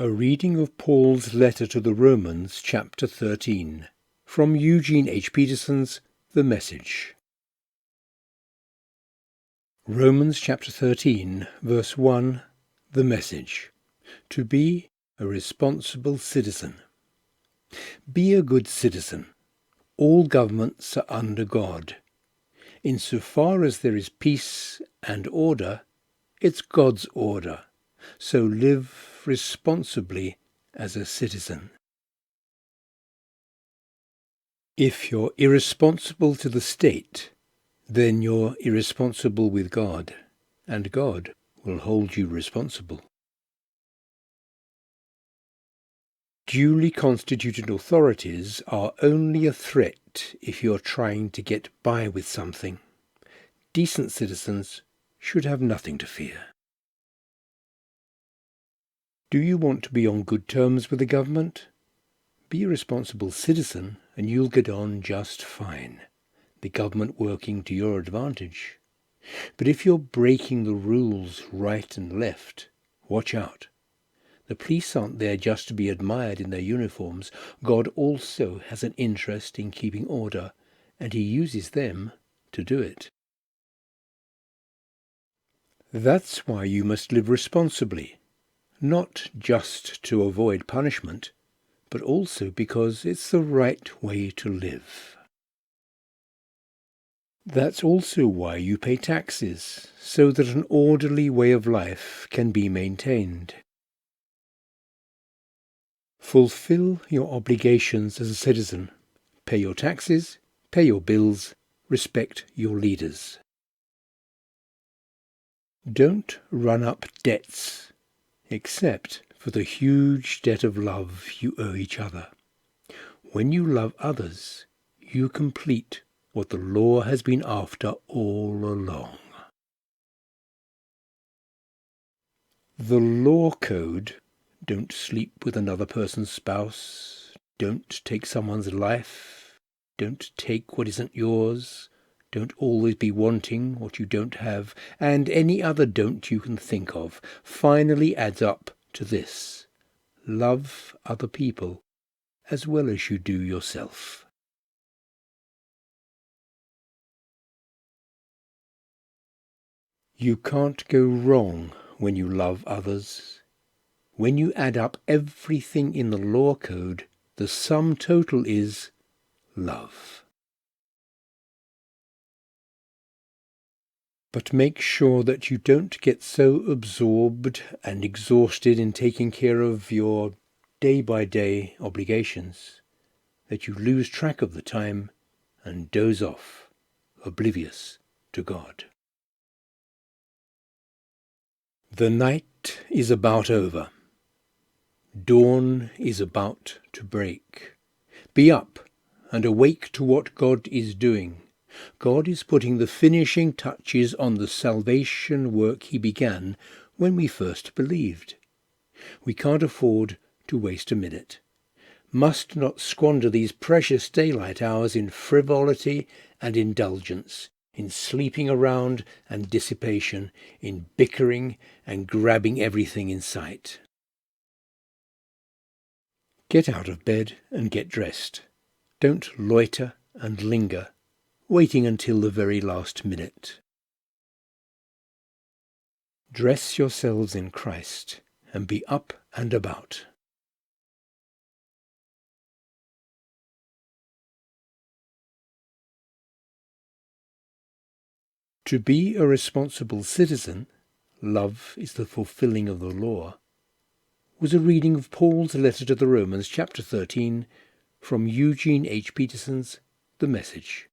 A reading of Paul's letter to the Romans, chapter 13, from Eugene H. Peterson's The Message. Romans chapter 13, verse 1, The Message. To be a responsible citizen. Be a good citizen. All governments are under God. Insofar as there is peace and order, it's God's order. So live responsibly as a citizen. If you're irresponsible to the state, then you're irresponsible with God, and God will hold you responsible. Duly constituted authorities are only a threat if you're trying to get by with something. Decent citizens should have nothing to fear. Do you want to be on good terms with the government? Be a responsible citizen and you'll get on just fine, the government working to your advantage. But if you're breaking the rules right and left, watch out. The police aren't there just to be admired in their uniforms. God also has an interest in keeping order, and he uses them to do it. That's why you must live responsibly, not just to avoid punishment, but also because it's the right way to live. That's also why you pay taxes, so that an orderly way of life can be maintained. Fulfill your obligations as a citizen. Pay your taxes, pay your bills, respect your leaders. Don't run up debts, except for the huge debt of love you owe each other. When you love others, you complete what the law has been after all along. The law code: don't sleep with another person's spouse, don't take someone's life, don't take what isn't yours, don't always be wanting what you don't have, and any other don't you can think of, finally adds up to this: love other people as well as you do yourself. You can't go wrong when you love others. When you add up everything in the law code, the sum total is love. But make sure that you don't get so absorbed and exhausted in taking care of your day-by-day obligations that you lose track of the time and doze off, oblivious to God. The night is about over. Dawn is about to break. Be up and awake to what God is doing. God is putting the finishing touches on the salvation work he began when we first believed. We can't afford to waste a minute. Must not squander these precious daylight hours in frivolity and indulgence, in sleeping around and dissipation, in bickering and grabbing everything in sight. Get out of bed and get dressed. Don't loiter and linger, waiting until the very last minute. Dress yourselves in Christ and be up and about. To be a responsible citizen, love is the fulfilling of the law, was a reading of Paul's letter to the Romans, chapter 13, from Eugene H. Peterson's The Message.